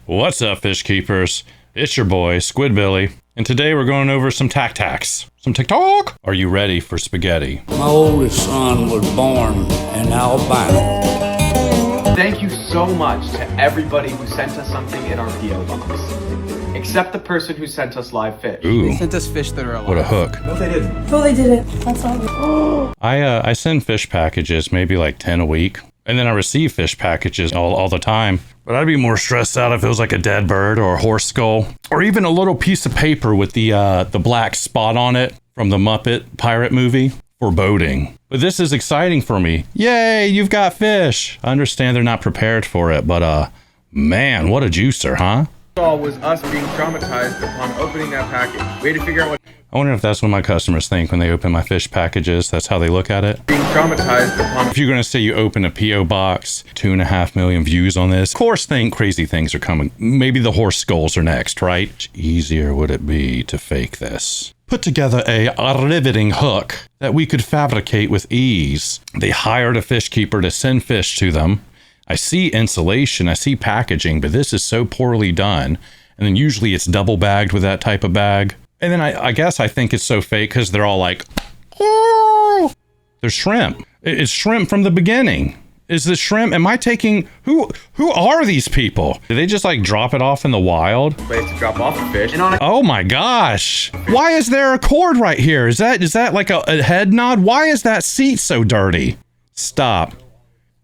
What's up, fish keepers? It's your boy, Squidbilly, and today we're going over some tac-tacs. Some TikTok. Are you ready for spaghetti? My oldest son was born in Alabama. Thank you so much to everybody who sent us something in our P.O. box. Except the person who sent us live fish. Ooh, They sent us fish that are alive. what a hook. No, they didn't. No, they didn't. That's all good. I send fish packages, maybe like 10 a week. And then I receive fish packages all the time. But I'd be more stressed out if it was like a dead bird or a horse skull. Or even a little piece of paper with the black spot on it from the Muppet pirate movie. Foreboding. But this is exciting for me. Yay, you've got fish. I understand they're not prepared for it, but man, what a juicer, huh? All was us being traumatized upon opening that package. We had to figure out what I wonder if that's what my customers think when they open my fish packages. That's how they look at it. being traumatized upon. If you're going to say you open a P.O. box, 2.5 million views on this, of course crazy things are coming. Maybe the horse skulls are next, right? Much easier would it be to fake this? Put together a riveting hook that we could fabricate with ease. They hired a fish keeper to send fish to them. I see insulation, I see packaging, but this is so poorly done. And then usually it's double bagged with that type of bag. And then I guess I think it's so fake because they're all like, oh, they're shrimp. It's shrimp from the beginning. Is the shrimp, am I taking, who are these people? Do they just like drop it off in the wild? Place to drop off the fish. And on a Oh my gosh. Why is there a cord right here? Is that like a head nod? Why is that seat so dirty? Stop.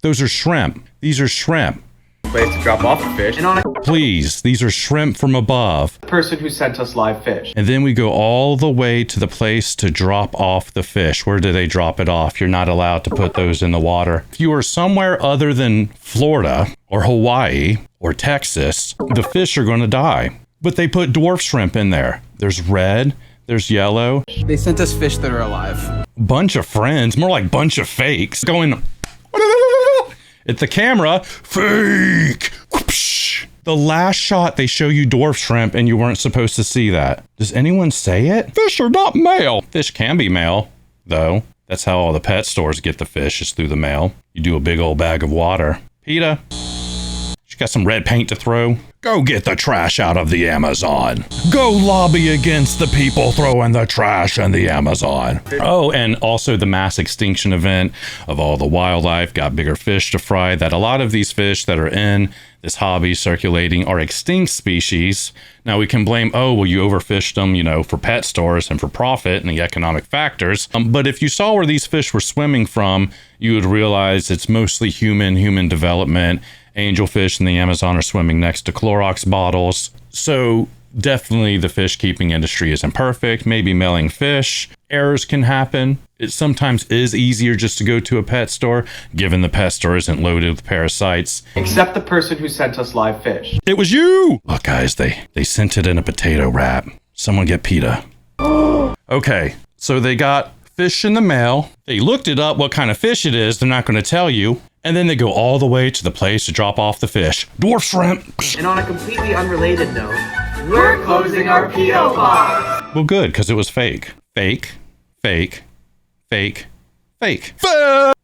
Those are shrimp. These are shrimp. place to drop off the fish. And on a Please, these are shrimp from above. person who sent us live fish. And then we go all the way to the place to drop off the fish. Where do they drop it off? You're not allowed to put those in the water. If you are somewhere other than Florida or Hawaii or Texas, the fish are going to die. But they put dwarf shrimp in there. There's red, there's yellow. They sent us fish that are alive. Bunch of friends, more like bunch of fakes, going at the camera. Fake! Whoopsh. The last shot, they show you dwarf shrimp and you weren't supposed to see that. Does anyone say it? Fish are not male. Fish can be male, though. That's how all the pet stores get the fish, is through the mail. You do a big old bag of water. PETA, she got some red paint to throw. Go get the trash out of the Amazon. Go lobby against the people throwing the trash in the Amazon. Oh, and also the mass extinction event of all the wildlife got bigger fish to fry. That a lot of these fish that are in this hobby circulating are extinct species. Now we can blame, oh, well, you overfished them, for pet stores and for profit and the economic factors. But if you saw where these fish were swimming from, you would realize it's mostly human development. Angelfish in the Amazon are swimming next to Clorox bottles. So definitely the fish keeping industry isn't perfect. Maybe mailing fish. Errors can happen. It sometimes is easier just to go to a pet store, given the pet store isn't loaded with parasites. Except the person who sent us live fish. It was you! Look, guys, they sent it in a potato wrap. Someone get PETA. Okay, so they got fish in the mail. They looked it up what kind of fish it is. They're not going to tell you. And then they go all the way to the place to drop off the fish. Dwarf shrimp. And on a completely unrelated note, we're closing our P.O. box. Well, good, because it was fake. Fake. Fake. Fake. Fake.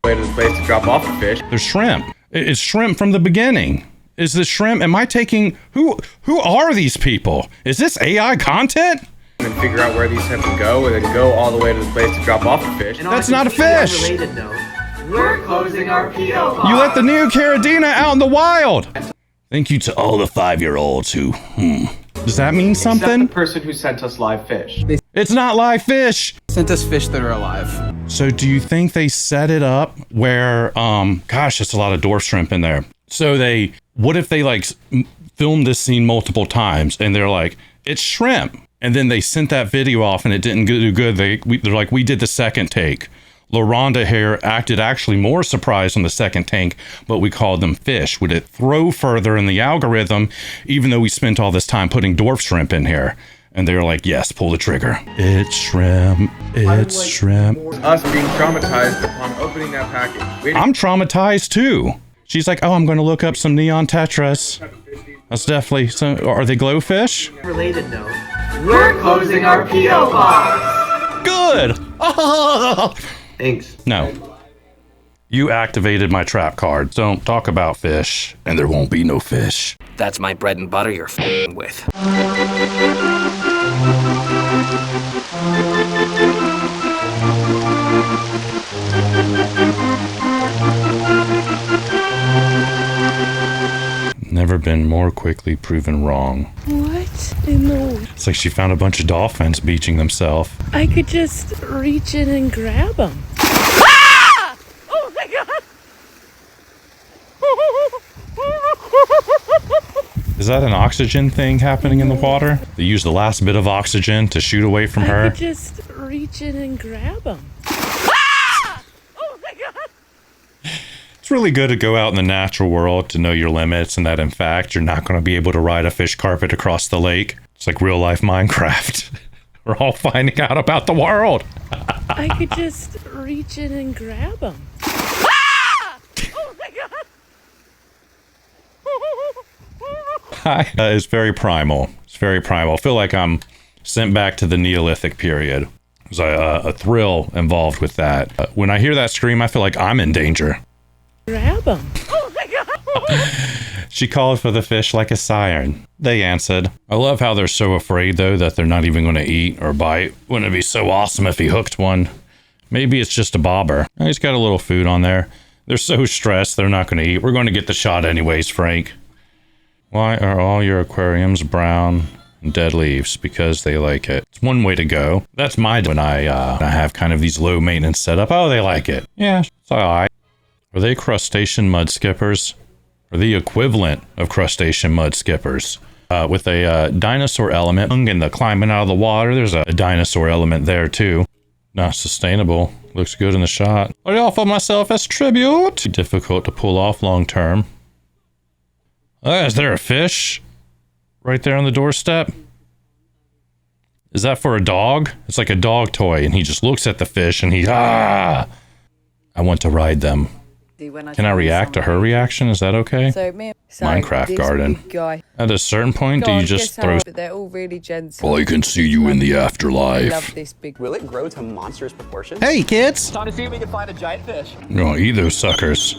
Way to the place to drop off the fish. There's shrimp. It's shrimp from the beginning. Is the shrimp, am I taking, who are these people? Is this AI content? And then figure out where these have to go, and then go all the way to the place to drop off the fish. And on That's not a completely fish. Unrelated note, we're closing our P.O. box. You let the new Caradina out in the wild. Thank you to all the 5-year-olds who, Does that mean Except something? the person who sent us live fish. It's not live fish. They sent us fish that are alive. So do you think they set it up where, gosh, it's a lot of dwarf shrimp in there. So what if they filmed this scene multiple times and they're like, it's shrimp. And then they sent that video off and it didn't do good. They're like, we did the second take. LaRonda here acted actually more surprised on the second tank, but we called them fish. Would it throw further in the algorithm, even though we spent all this time putting dwarf shrimp in here? And they were like, yes, pull the trigger. It's shrimp. It's shrimp. Us being traumatized upon opening that package. I'm traumatized too. She's like, oh, I'm going to look up some neon tetras. That's definitely some. Are they glowfish? Related note, we're closing our P.O. box. Good. Thanks. No. You activated my trap card. Don't talk about fish, and there won't be no fish. That's my bread and butter you're f***ing with. Never been more quickly proven wrong. What in the... It's like she found a bunch of dolphins beaching themselves. I could just reach in and grab them. Ah! Oh my god! Is that an oxygen thing happening in the water? They use the last bit of oxygen to shoot away from her. I could just reach in and grab them. Ah! Oh my god! It's really good to go out in the natural world to know your limits and that in fact you're not going to be able to ride a fish carpet across the lake. It's like real life Minecraft. We're all finding out about the world. I could just reach in and grab them. Ah! Oh my god! It's very primal. It's very primal. I feel like I'm sent back to the Neolithic period. There's a thrill involved with that. When I hear that scream, I feel like I'm in danger. Grab them. Oh my god! She called for the fish like a siren. They answered. I love how they're so afraid, though, that they're not even going to eat or bite. Wouldn't it be so awesome if he hooked one? Maybe it's just a bobber. Oh, he's got a little food on there. They're so stressed they're not going to eat. We're going to get the shot anyways, Frank. Why are all your aquariums brown and dead leaves? Because they like it. It's one way to go. That's my when I have kind of these low maintenance setup. Oh, they like it. Yeah, it's all right. Are they crustacean mudskippers? Or the equivalent of crustacean mudskippers? With a dinosaur element and the climbing out of the water, there's a dinosaur element there too. Not sustainable. Looks good in the shot. I offer myself as tribute. Difficult to pull off long term. Is there a fish right there on the doorstep? Is that for a dog? It's like a dog toy, and he just looks at the fish and I want to ride them. Can I react to her reaction? Is that okay? Minecraft garden. At a certain point, do you just throw... But they're all really gentle. Well, I can see you in the afterlife. Love this big... Will it grow to monstrous proportions? Hey, kids! Time to see if we can find a giant fish. Oh, eat those suckers.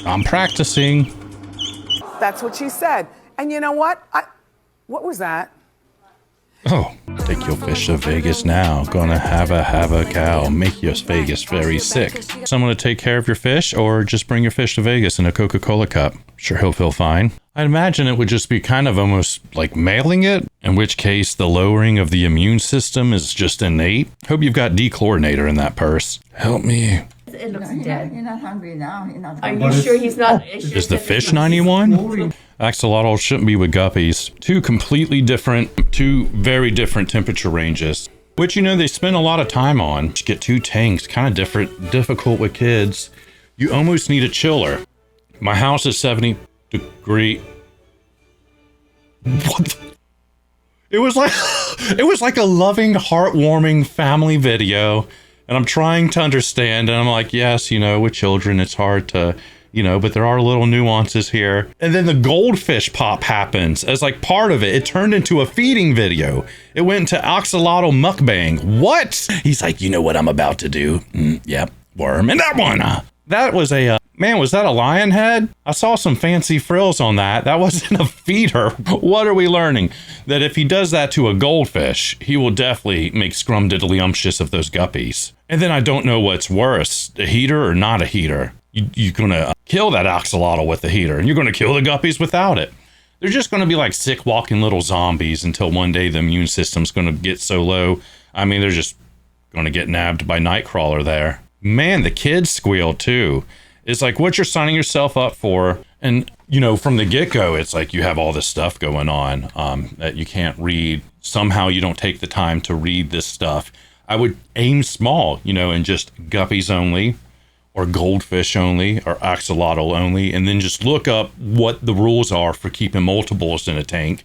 I'm practicing. That's what she said. And you know what? What was that? Oh, take your fish to Vegas now. Gonna have a cow. Make your Vegas very sick. Someone to take care of your fish, or just bring your fish to Vegas in a Coca-Cola cup. Sure, he'll feel fine. I'd imagine it would just be kind of almost like mailing it, in which case the lowering of the immune system is just innate. Hope you've got dechlorinator in that purse. Help me. It looks dead. You're not hungry now. You're not hungry. Are you sure he's not? Is the fish 91? Axolotl shouldn't be with guppies. Two very different temperature ranges. Which, you know, they spend a lot of time on. You get two tanks, kind of difficult with kids. You almost need a chiller. My house is 70 degree. What? It was like a loving, heartwarming family video. And I'm trying to understand, and I'm like, yes, you know, with children, it's hard to, you know, but there are little nuances here. And then the goldfish pop happens as like part of it. It turned into a feeding video. It went into Axolotl Mukbang. What? He's like, you know what I'm about to do? Yep, worm. And that one. That was a, man, was that a lion head? I saw some fancy frills on that. That wasn't a feeder. What are we learning? That if he does that to a goldfish, he will definitely make scrumdiddlyumptious of those guppies. And then I don't know what's worse, a heater or not a heater. You're gonna kill that axolotl with the heater, and you're gonna kill the guppies without it. They're just gonna be like sick walking little zombies until one day the immune system's gonna get so low. I mean, they're just gonna get nabbed by Nightcrawler there. Man, the kids squeal too. It's like what you're signing yourself up for. And, you know, from the get-go, it's like you have all this stuff going on that you can't read. Somehow you don't take the time to read this stuff. I would aim small, you know, and just guppies only, or goldfish only, or axolotl only, and then just look up what the rules are for keeping multiples in a tank.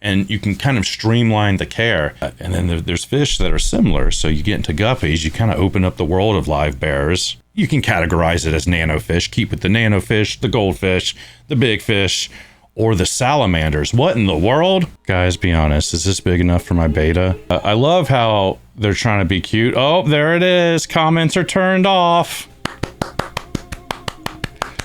And you can kind of streamline the care. And then there's fish that are similar. So you get into guppies, you kind of open up the world of live bears. You can categorize it as nanofish, keep it the nanofish, the goldfish, the big fish, or the salamanders. What in the world? Guys, be honest, is this big enough for my beta? I love how They're trying to be cute. Oh, there it is. Comments are turned off.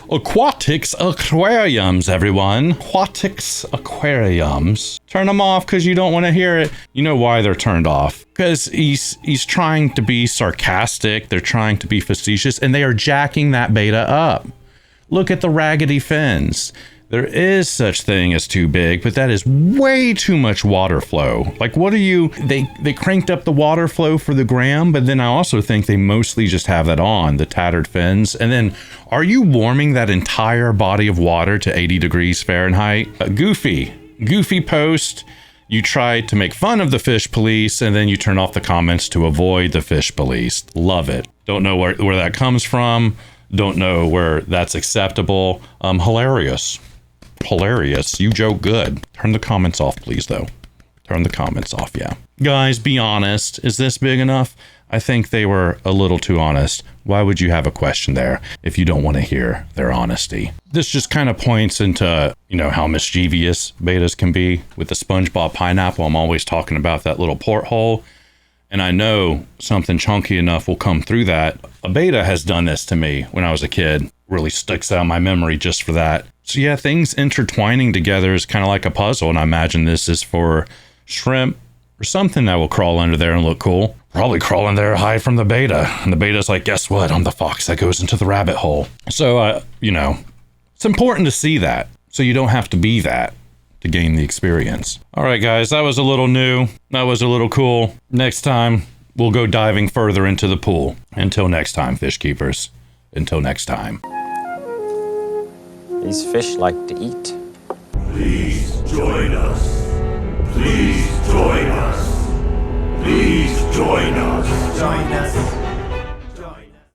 Aquatics aquariums, everyone. Aquatics aquariums. Turn them off because you don't want to hear it. You know why they're turned off? Because he's trying to be sarcastic. They're trying to be facetious, and they are jacking that beta up. Look at the raggedy fins. There is such thing as too big, but that is way too much water flow. Like, what are you, they cranked up the water flow for the gram, but then I also think they mostly just have that on, the tattered fins. And then, are you warming that entire body of water to 80 degrees Fahrenheit? Goofy post. You try to make fun of the fish police, and then you turn off the comments to avoid the fish police. Love it. Don't know where that comes from. Don't know where that's acceptable. Hilarious. You joke good. Turn the comments off, please, though. Turn the comments off, yeah. Guys, be honest. Is this big enough? I think they were a little too honest. Why would you have a question there if you don't want to hear their honesty? This just kind of points into, you know, how mischievous betas can be. With the SpongeBob pineapple, I'm always talking about that little porthole. And I know something chunky enough will come through that. A beta has done this to me when I was a kid. Really sticks out in my memory just for that. So yeah, things intertwining together is kind of like a puzzle. And I imagine this is for shrimp or something that will crawl under there and look cool. Probably crawl in there, hide from the beta. And the beta's like, guess what? I'm the fox that goes into the rabbit hole. So, you know, it's important to see that. So you don't have to be that to gain the experience. All right, guys, that was a little new. That was a little cool. Next time, we'll go diving further into the pool. Until next time, fish keepers. Until next time. These fish like to eat. Please join us. Please join us. Please join us. Join us.